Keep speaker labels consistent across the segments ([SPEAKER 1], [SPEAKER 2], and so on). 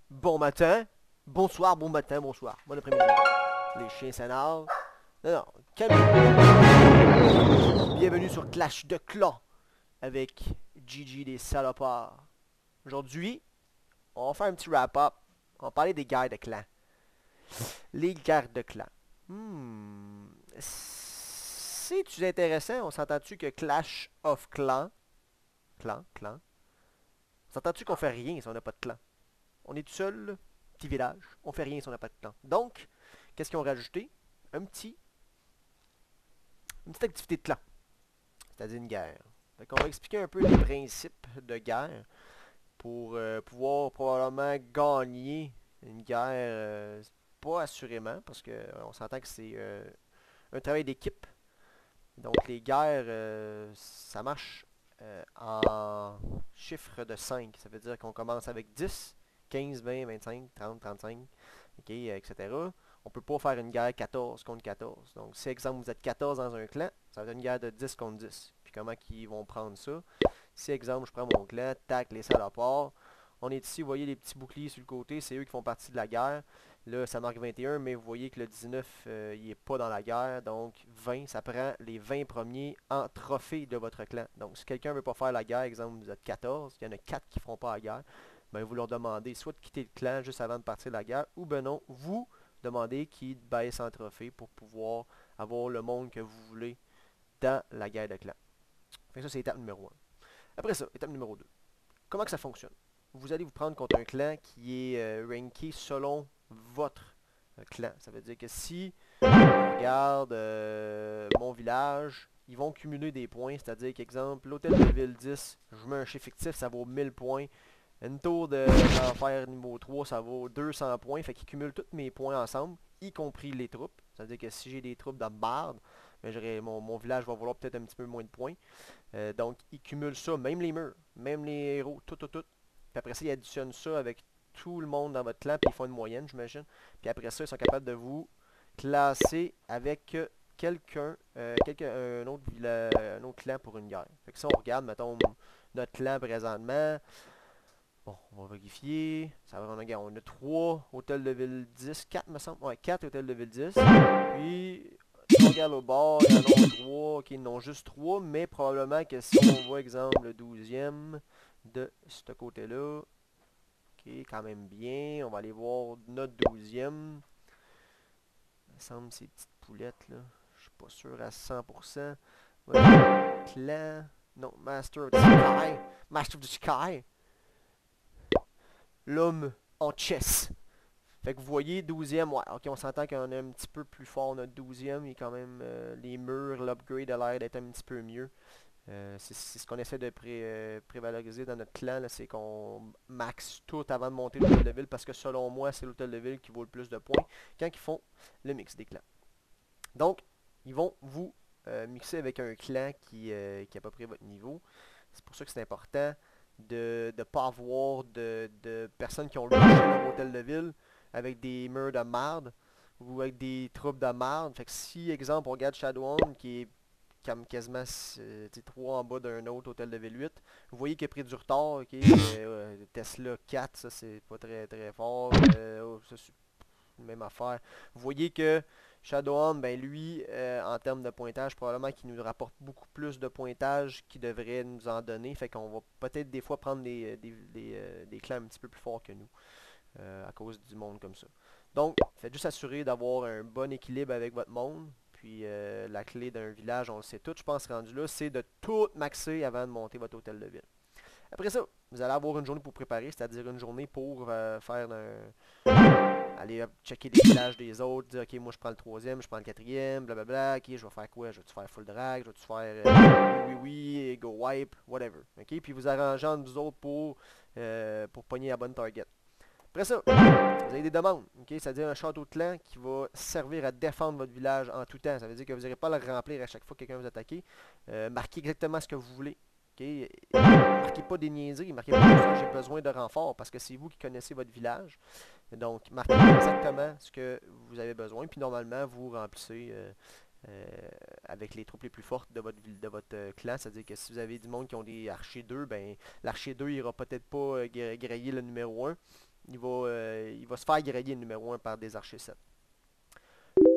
[SPEAKER 1] Bon matin, bonsoir, bon matin, bonsoir, bon après-midi. Les chiens s'énervent. Non, non, calmez-vous. Bienvenue sur Clash de Clans avec Gigi des salopards. Aujourd'hui, on va faire un petit wrap-up. On va parler des guerres de clans. Les guerres de clans. C'est-tu intéressant? On s'entend-tu que Clash of Clans... Clan? On s'entend-tu qu'on fait rien si on n'a pas de clan? On est tout seul, là, petit village, on fait rien si on n'a pas de clan. Donc, qu'est-ce qu'ils ont rajouté? Une petite activité de clan, c'est-à-dire une guerre. Donc, on va expliquer un peu les principes de guerre pour pouvoir probablement gagner une guerre, pas assurément, parce qu'on s'entend que c'est un travail d'équipe. Donc, les guerres, ça marche en chiffre de 5. Ça veut dire qu'on commence avec 10. 15, 20, 25, 30, 35, ok, etc. On peut pas faire une guerre 14 contre 14. Donc, si, exemple, vous êtes 14 dans un clan, ça va être une guerre de 10 contre 10. Puis comment ils vont prendre ça? Si, exemple, je prends mon clan, tac, les salopards. On est ici, vous voyez les petits boucliers sur le côté, c'est eux qui font partie de la guerre. Là, ça marque 21, mais vous voyez que le 19, il n'est pas dans la guerre. Donc, 20, ça prend les 20 premiers en trophée de votre clan. Donc, si quelqu'un ne veut pas faire la guerre, exemple, vous êtes 14, il y en a 4 qui ne feront pas la guerre. Ben, vous leur demandez soit de quitter le clan juste avant de partir de la guerre, ou ben non, vous demandez qu'ils baissent en trophée pour pouvoir avoir le monde que vous voulez dans la guerre de clan. Fait que ça, c'est étape numéro 1. Après ça, étape numéro 2. Comment que ça fonctionne? Vous allez vous prendre contre un clan qui est ranké selon votre clan. Ça veut dire que si on regarde mon village, ils vont cumuler des points, c'est-à-dire qu'exemple, l'hôtel de ville 10, je mets un chiffre fictif, ça vaut 1000 points. Une tour d'enfer niveau 3, ça vaut 200 points. Fait qu'ils cumulent tous mes points ensemble, y compris les troupes. C'est-à-dire que si j'ai des troupes de marde, ben mon village va valoir peut-être un petit peu moins de points. Donc, ils cumulent ça, même les murs, même les héros, tout. Puis après ça, ils additionnent ça avec tout le monde dans votre clan, puis ils font une moyenne, j'imagine. Puis après ça, ils sont capables de vous classer avec un autre clan pour une guerre. Fait que ça, on regarde, mettons, notre clan présentement. Bon, on va vérifier. Ça va, on a 3 hôtels de ville 10. 4 me semble. Ouais, 4 hôtels de ville 10. Puis, si on regarde au bord, il y en a 3. Ok, ils en ont juste 3. Mais probablement que si on voit, exemple, le 12e de ce côté-là. Ok, quand même bien. On va aller voir notre 12e. Il me semble ces petites poulettes là. Je suis pas sûr à 100%. Ouais, clan. Non, Master of the Sky. Master of the Sky. L'homme en chess. Fait que vous voyez, 12e, ouais, ok, on s'entend qu'on est un petit peu plus fort, notre 12e, il est quand même, les murs, l'upgrade a l'air d'être un petit peu mieux. C'est ce qu'on essaie de prévaloriser dans notre clan, c'est qu'on max tout avant de monter l'hôtel de ville, parce que selon moi, c'est l'hôtel de ville qui vaut le plus de points quand ils font le mix des clans. Donc, ils vont vous mixer avec un clan qui est à peu près votre niveau. C'est pour ça que c'est important de ne pas avoir de personnes qui ont rushé leur hôtel de ville avec des murs de marde ou avec des troupes de marde. Fait que si, exemple, on regarde Shadowhand qui est comme quasiment 3 en bas d'un autre hôtel de ville 8, vous voyez qu'il a pris du retard. Okay? Tesla 4, ça c'est pas très fort. Ça c'est même affaire. Vous voyez que Shadowhand, ben lui, en termes de pointage, probablement qu'il nous rapporte beaucoup plus de pointage qu'il devrait nous en donner. Fait qu'on va peut-être des fois prendre des clans un petit peu plus forts que nous. À cause du monde comme ça. Donc, faites juste assurer d'avoir un bon équilibre avec votre monde. Puis la clé d'un village, on le sait tout, je pense rendu là, c'est de tout maxer avant de monter votre hôtel de ville. Après ça, vous allez avoir une journée pour préparer, c'est-à-dire une journée pour faire aller checker les villages des autres, dire ok, moi je prends le 3e, je prends le 4e, blablabla, ok, je vais faire quoi? Je vais-tu faire full drag, je vais-tu faire oui, go wipe, whatever. Ok, puis vous arrangez entre vous autres pour pogner la bonne target. Après ça, vous avez des demandes, ok? C'est-à-dire un château de clan qui va servir à défendre votre village en tout temps. Ça veut dire que vous n'aurez pas à le remplir à chaque fois que quelqu'un vous attaque. Marquez exactement ce que vous voulez. Okay? Marquez pas des niaiseries, marquez pas ça, j'ai besoin de renfort parce que c'est vous qui connaissez votre village. Donc, marquez exactement ce que vous avez besoin, puis normalement, vous remplissez euh, avec les troupes les plus fortes de votre clan. C'est-à-dire que si vous avez du monde qui ont des archers 2, ben l'archer 2 il ira peut-être pas grailler le numéro 1. Il va se faire grailler le numéro 1 par des archers 7.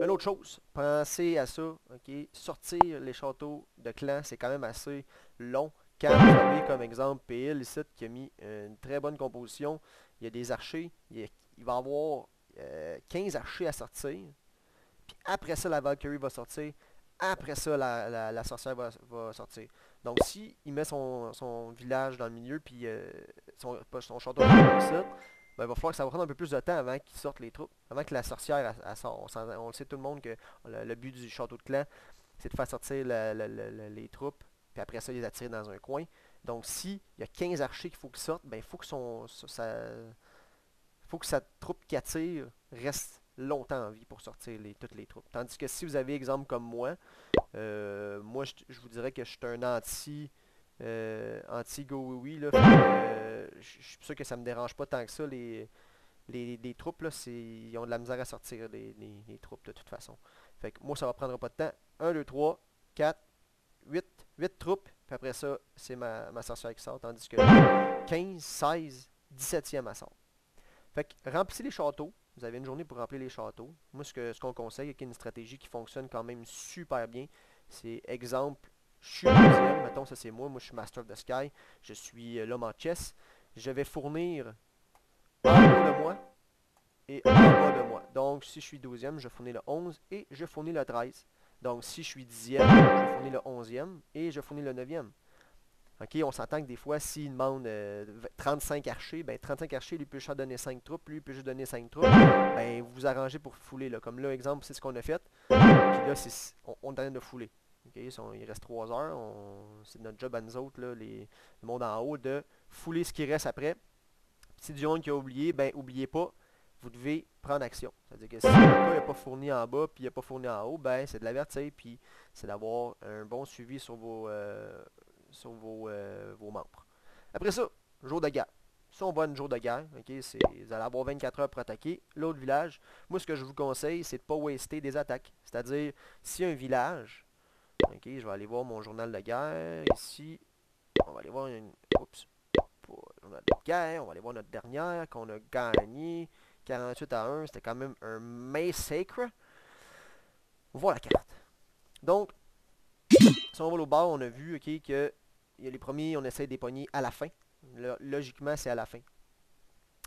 [SPEAKER 1] Une autre chose, pensez à ça, ok? Sortir les châteaux de clan, c'est quand même assez long. Quand vous avez comme exemple PL ici qui a mis une très bonne composition, il y a des archers, il va y avoir 15 archers à sortir. Puis après ça, la Valkyrie va sortir. Après ça, la sorcière va sortir. Donc si il met son village dans le milieu, puis son château ici, ben, il va falloir que ça va prendre un peu plus de temps avant qu'il sorte les troupes. Avant que la sorcière elle sort. On le sait tout le monde que le but du château de clan, c'est de faire sortir les troupes, puis après ça, les attirer dans un coin. Donc si il y a 15 archers qu'il faut qu'ils sortent, ben il faut que faut que sa troupe qui attire reste longtemps en vie pour sortir toutes les troupes. Tandis que si vous avez exemple comme moi, moi je vous dirais que je suis un anti go oui là. Je suis sûr que ça me dérange pas tant que ça les troupes là, ils ont de la misère à sortir les troupes de toute façon. Fait que moi ça va prendre pas de temps. 1, 2, 3, 4, 8 troupes, puis après ça, c'est ma sorcière qui sort, tandis que 15, 16, 17e elle sort. Fait que remplissez les châteaux. Vous avez une journée pour remplir les châteaux. Moi, ce qu'on conseille, avec une stratégie qui fonctionne quand même super bien, c'est exemple, je suis deuxième, mettons ça c'est moi je suis Master of the Sky, je suis l'homme en chess. Je vais fournir en haut de moi et en bas de moi. Donc, si je suis 12e, je fournis le 11 et je fournis le 13. Donc, si je suis 10e, je fournis le 11e et je fournis le 9e. OK, on s'entend que des fois, s'il demande 35 archers, ben 35 archers, lui peut juste donner 5 troupes, lui peut juste donner 5 troupes, ben vous vous arrangez pour fouler. Là. Comme là, exemple, c'est ce qu'on a fait. Puis là, on est en train de fouler. OK, il reste 3 heures. C'est notre job à nous autres, là, le monde en haut, de fouler ce qui reste après. Si du monde qui a oublié, ben oubliez pas, vous devez prendre action. C'est-à-dire que si le gars n'a pas fourni en bas, puis il n'a pas fourni en haut, ben c'est de l'avertir, puis c'est d'avoir un bon suivi sur vos membres. Après ça, jour de guerre. Si on va une jour de guerre, ok, vous allez avoir 24 heures pour attaquer l'autre village. Moi, ce que je vous conseille, c'est de ne pas waster des attaques. C'est-à-dire, si un village, ok, je vais aller voir mon journal de guerre, ici, on va aller voir oups, journal de guerre, on va aller voir notre dernière, qu'on a gagné, 48-1, c'était quand même un massacre. On voit la carte. Donc, si on va au bas, on a vu ok, que les premiers, on essaie de les pogner à la fin. Logiquement, c'est à la fin.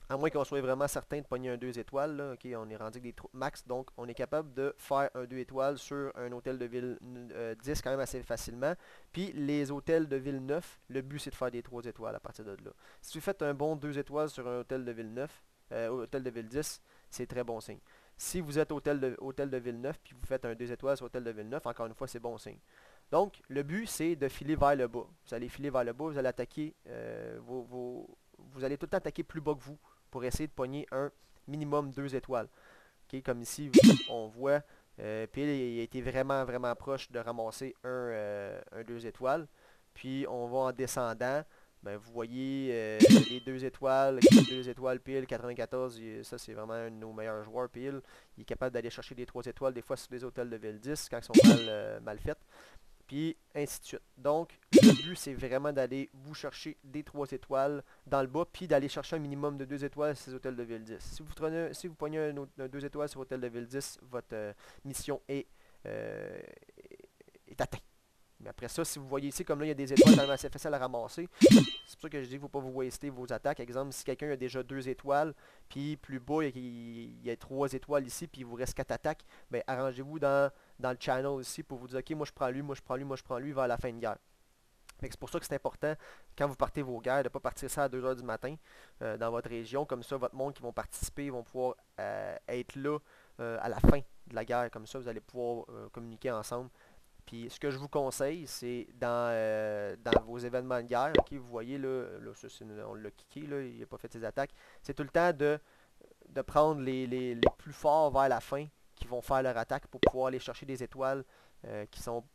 [SPEAKER 1] À moins qu'on soit vraiment certain de pogner un 2 étoiles. Là, ok, on est rendu avec des troupes max. Donc, on est capable de faire un 2 étoiles sur un hôtel de ville 10 quand même assez facilement. Puis, les hôtels de ville 9, le but, c'est de faire des 3 étoiles à partir de là. Si vous faites un bon 2 étoiles sur un hôtel de ville 9, hôtel de ville 10, c'est très bon signe. Si vous êtes hôtel de ville 9, puis vous faites un 2 étoiles sur hôtel de ville 9, encore une fois, c'est bon signe. Donc, le but, c'est de filer vers le bas. Vous allez filer vers le bas, vous allez attaquer vous allez tout le temps attaquer plus bas que vous pour essayer de pogner un minimum 2 étoiles. Okay, comme ici, on voit, puis il a été vraiment, vraiment proche de ramasser un 2 étoiles. Puis on va en descendant. Ben, vous voyez les 2 étoiles, 2 étoiles pile, 94, ça c'est vraiment un de nos meilleurs joueurs pile. Il est capable d'aller chercher des 3 étoiles des fois sur des hôtels de ville 10 quand ils sont mal faits. Puis ainsi de suite. Donc, le but, c'est vraiment d'aller vous chercher des 3 étoiles dans le bas, puis d'aller chercher un minimum de 2 étoiles sur ces hôtels de ville 10. Si vous pognez un 2 étoiles sur hôtel de ville 10, votre mission est atteinte. Mais après ça, si vous voyez ici, comme là, il y a des étoiles tellement assez faciles à ramasser, c'est pour ça que je dis qu'il ne faut pas vous waster vos attaques. Exemple, si quelqu'un a déjà 2 étoiles, puis plus bas, il y a 3 étoiles ici, puis il vous reste 4 attaques, ben arrangez-vous dans le channel ici pour vous dire, ok, moi je prends lui, moi je prends lui, moi je prends lui vers la fin de guerre. C'est pour ça que c'est important, quand vous partez vos guerres, de ne pas partir ça à 2 heures du matin dans votre région. Comme ça, votre monde qui vont participer vont pouvoir être là à la fin de la guerre. Comme ça, vous allez pouvoir communiquer ensemble. Puis ce que je vous conseille, c'est dans vos événements de guerre, ok, vous voyez là ça, on l'a kické, là, il n'a pas fait ses attaques. C'est tout le temps de prendre les plus forts vers la fin qui vont faire leur attaque pour pouvoir aller chercher des étoiles qui sont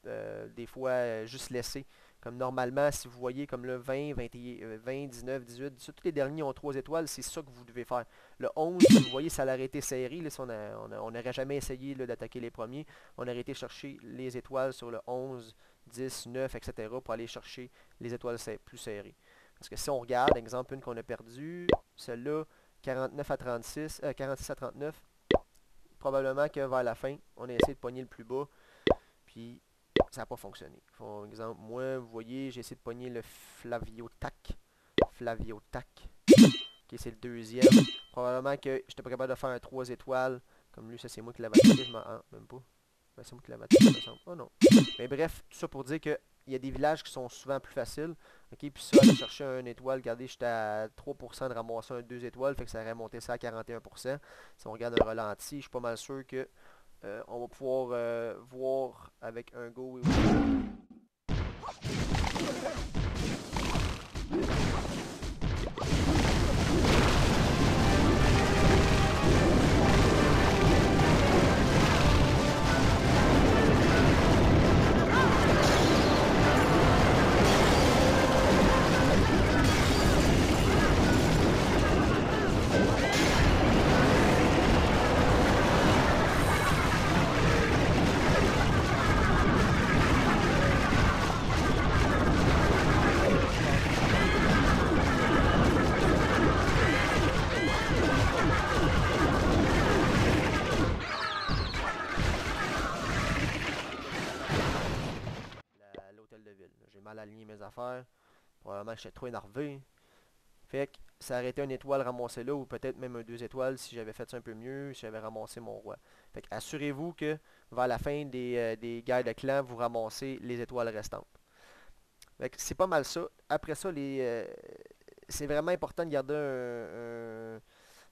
[SPEAKER 1] des fois juste laissées Comme normalement, si vous voyez comme le 20, 20, 19, 18, 18, tous les derniers ont 3 étoiles, c'est ça que vous devez faire. Le 11, si vous voyez, ça aurait été serré. Là, si on n'aurait jamais essayé d'attaquer les premiers. On aurait été chercher les étoiles sur le 11, 10, 9, etc. pour aller chercher les étoiles plus serrées. Parce que si on regarde, exemple, une qu'on a perdue, celle-là, 49 à 36, 46 à 39, probablement que vers la fin, on a essayé de pogner le plus bas, puis ça n'a pas fonctionné. Par exemple, moi, vous voyez, j'ai essayé de pogner le Flaviotac. Flaviotac. Ok, c'est le deuxième. Probablement que j'étais pas capable de faire un 3 étoiles. Comme lui, ça c'est moi qui l'avais attaqué. Ah, même pas. Ben, c'est moi qui l'avais attaqué, il me semble. Oh non. Mais bref, tout ça pour dire que il y a des villages qui sont souvent plus faciles. Ok, puis ça, aller chercher un étoile, regardez, j'étais à 3% de ramasser un 2 étoiles, fait que ça aurait monté ça à 41%. Si on regarde un ralenti, je suis pas mal sûr que on va pouvoir voir avec un go et l'hôtel de ville. J'ai mal aligné mes affaires. Probablement que j'étais trop énervé. Fait que ça aurait été une étoile ramassée là, ou peut-être même un 2 étoiles si j'avais fait ça un peu mieux, si j'avais ramassé mon roi. Fait que assurez-vous que vers la fin des guerres de clan, vous ramassez les étoiles restantes. Fait que c'est pas mal ça. Après ça, c'est vraiment important de garder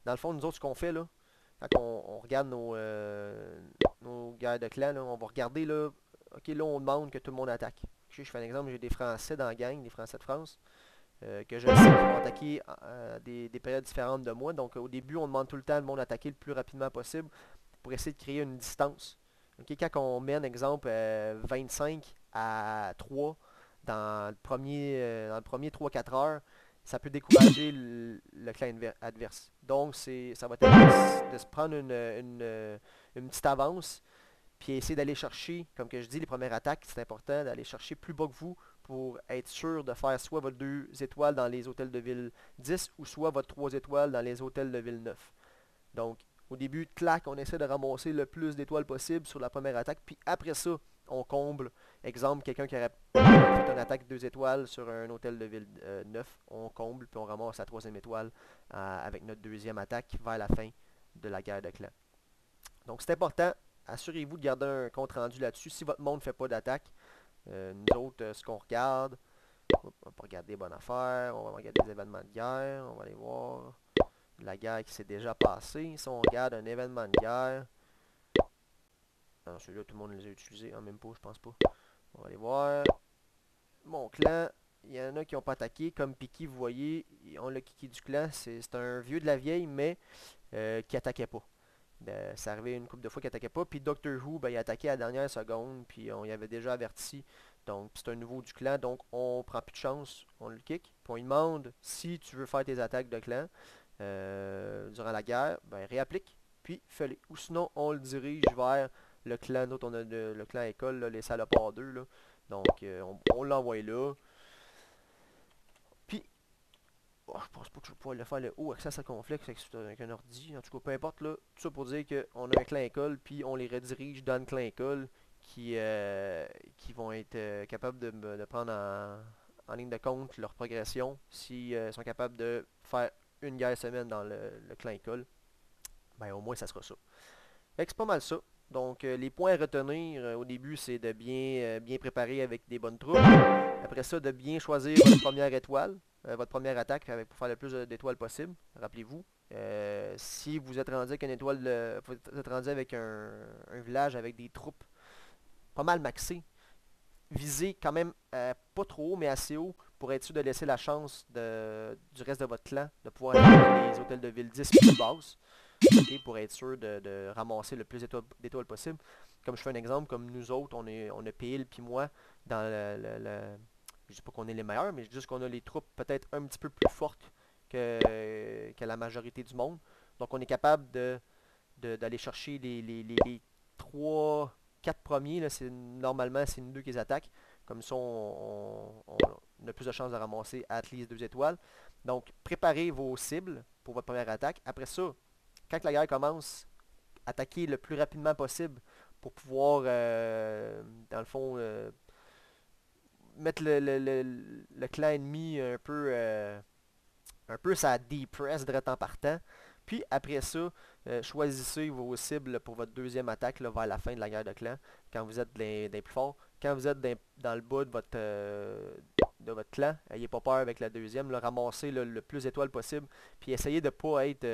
[SPEAKER 1] dans le fond, nous autres, ce qu'on fait là, quand on regarde nos guerres de clan, là, on va regarder là, ok, là on demande que tout le monde attaque. Je fais un exemple, j'ai des Français dans la gang, des Français de France, que je sais qu'ils vont attaquer des périodes différentes de moi. Donc au début, on demande tout le temps le monde d'attaquer le plus rapidement possible pour essayer de créer une distance. Ok, quand on mène, exemple, 25 à 3 dans le premier 3-4 heures, ça peut décourager le clan adverse. Donc ça va être de se prendre une petite avance, puis essayer d'aller chercher, comme que je dis, les premières attaques, c'est important d'aller chercher plus bas que vous pour être sûr de faire soit votre 2 étoiles dans les hôtels de ville 10 ou soit votre 3 étoiles dans les hôtels de ville 9. Donc, au début, clac, on essaie de ramasser le plus d'étoiles possible sur la première attaque, puis après ça, on comble. Exemple, quelqu'un qui aurait fait une attaque 2 étoiles sur un hôtel de ville 9, on comble, puis on ramasse la troisième étoile avec notre deuxième attaque vers la fin de la guerre de clan. Donc, c'est important. Assurez-vous de garder un compte rendu là-dessus. Si votre monde ne fait pas d'attaque, nous autres, ce qu'on regarde, on va pas regarder bonne affaire, on va regarder des événements de guerre, on va aller voir la guerre qui s'est déjà passée. Si on regarde un événement de guerre, non, celui-là, tout le monde les a utilisés, même pas, je pense pas. On va aller voir. Mon clan, il y en a qui n'ont pas attaqué, comme Piki, vous voyez, on l'a kické du clan, c'est un vieux de la vieille, mais qui attaquait pas. Ça arrivait une couple de fois qu'il attaquait pas. Puis Doctor Who, ben, il attaquait à la dernière seconde. Puis on y avait déjà averti. Donc c'est un nouveau du clan. Donc on prend plus de chance. On le kick. Puis on lui demande si tu veux faire tes attaques de clan durant la guerre, ben réapplique. Puis fais-les. Ou sinon on le dirige vers le clan. D'autres on a le clan école, là, les salopards 2. Là. Donc on l'envoie là. Puis oh, je pense pas que je vais pouvoir le faire le haut access à complexe avec un ordi. En tout cas, peu importe là. Tout ça pour dire qu'on a un clan école, puis on les redirige dans le clan école qui vont être capables de prendre en ligne de compte leur progression s'ils sont capables de faire une guerre semaine dans le clan école. Ben au moins ça sera ça. Fait que c'est pas mal ça. Donc les points à retenir au début c'est de bien préparer avec des bonnes troupes. Après ça de bien choisir votre première étoile, votre première attaque pour faire le plus d'étoiles possible. Rappelez-vous. Si vous êtes rendu avec une étoile, vous êtes rendu avec un village avec des troupes pas mal maxées, visez quand même pas trop haut mais assez haut pour être sûr de laisser la chance du reste de votre clan de pouvoir aller les hôtels de ville 10 plus basses. Okay, pour être sûr de ramasser le plus d'étoiles possible. Comme je fais un exemple, comme nous autres, on a PL puis moi dans Je dis pas qu'on est les meilleurs, mais je dis juste qu'on a les troupes peut-être un petit peu plus fortes que la majorité du monde. Donc on est capable d'aller chercher les 3, 4 premiers. Là, normalement, c'est nous deux qui les attaquent. Comme ça, on a plus de chances de ramasser at least 2 étoiles. Donc, préparez vos cibles pour votre première attaque. Après ça, quand la guerre commence, attaquez le plus rapidement possible pour pouvoir, dans le fond, mettre le clan ennemi un peu sa depress direct en partant. Puis après ça, choisissez vos cibles pour votre deuxième attaque là, vers la fin de la guerre de clan, quand vous êtes des plus forts. Quand vous êtes dans le bas de votre clan, n'ayez pas peur avec la deuxième, là, ramassez le plus d'étoiles possible, puis essayez de ne pas être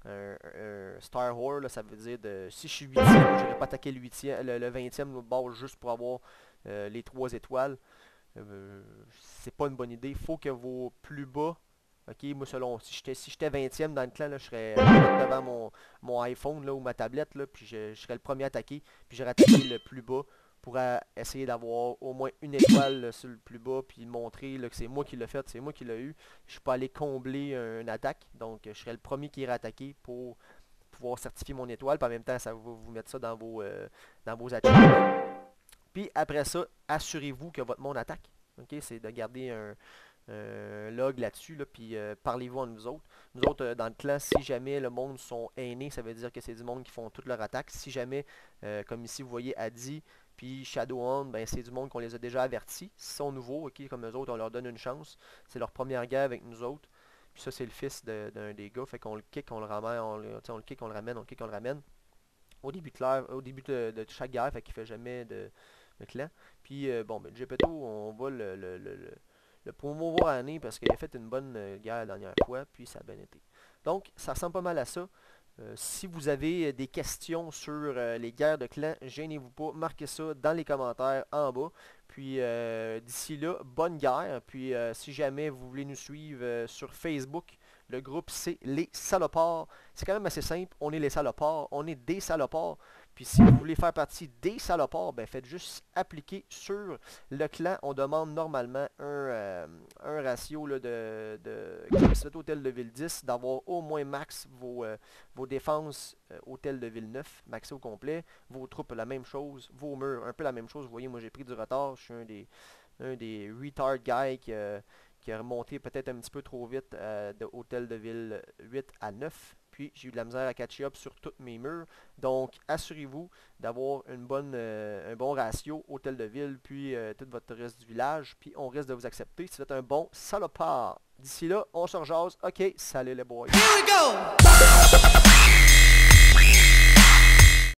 [SPEAKER 1] un Star Whore, là, ça veut dire si je suis 8e, je n'aurais pas attaqué le 20e bord juste pour avoir les 3 étoiles. C'est pas une bonne idée. Il faut que vos plus bas, ok, moi selon, si j'étais 20e dans le clan, là, je serais devant mon iPhone là, ou ma tablette, là, puis je serais le premier attaqué, puis j'aurais attaqué le plus bas pour essayer d'avoir au moins une étoile là, sur le plus bas, puis montrer là, que c'est moi qui l'ai fait, c'est moi qui l'ai eu. Je suis pas allé combler une attaque, donc je serais le premier qui irait attaquer pour pouvoir certifier mon étoile, puis en même temps, ça va vous mettre ça dans vos achievements. Puis après ça, assurez-vous que votre monde attaque. Ok, c'est de garder un log là-dessus, là, puis parlez-vous entre vous autres. Nous autres, dans le clan, si jamais le monde sont aînés, ça veut dire que c'est du monde qui font toute leur attaque. Si jamais, comme ici, vous voyez Adi, puis Shadowhound, ben c'est du monde qu'on les a déjà avertis. S'ils sont nouveaux, ok, comme eux autres, on leur donne une chance. C'est leur première guerre avec nous autres. Puis ça, c'est le fils d'un des gars, fait qu'on le kick, on le ramène, on le kick, on le ramène, on le kick, on le ramène. Au début de chaque guerre, fait qu'il fait jamais de clan. Puis bon, ben, Gepetto, on va le promouvoir à l'année parce qu'il a fait une bonne guerre la dernière fois, puis ça a bien été. Donc, ça ressemble pas mal à ça. Si vous avez des questions sur les guerres de clans, gênez-vous pas, marquez ça dans les commentaires en bas. Puis d'ici là, bonne guerre. Puis si jamais vous voulez nous suivre sur Facebook, le groupe c'est les salopards. C'est quand même assez simple, on est les salopards, on est des salopards. Puis si vous voulez faire partie des salopards, ben faites juste appliquer sur le clan. On demande normalement un ratio là, comme si vous êtes hôtel de ville 10, d'avoir au moins max vos défenses hôtel de ville 9, maxé au complet. Vos troupes, la même chose. Vos murs, un peu la même chose. Vous voyez, moi j'ai pris du retard. Je suis un des retard guys qui a remonté peut-être un petit peu trop vite de hôtel de ville 8 à 9. Puis j'ai eu de la misère à catch up sur tous mes murs. Donc assurez-vous d'avoir un bon ratio hôtel de ville, puis tout votre reste du village. Puis on risque de vous accepter si vous êtes un bon salopard. D'ici là, on se rejase. Ok, salut les boys. Here we go!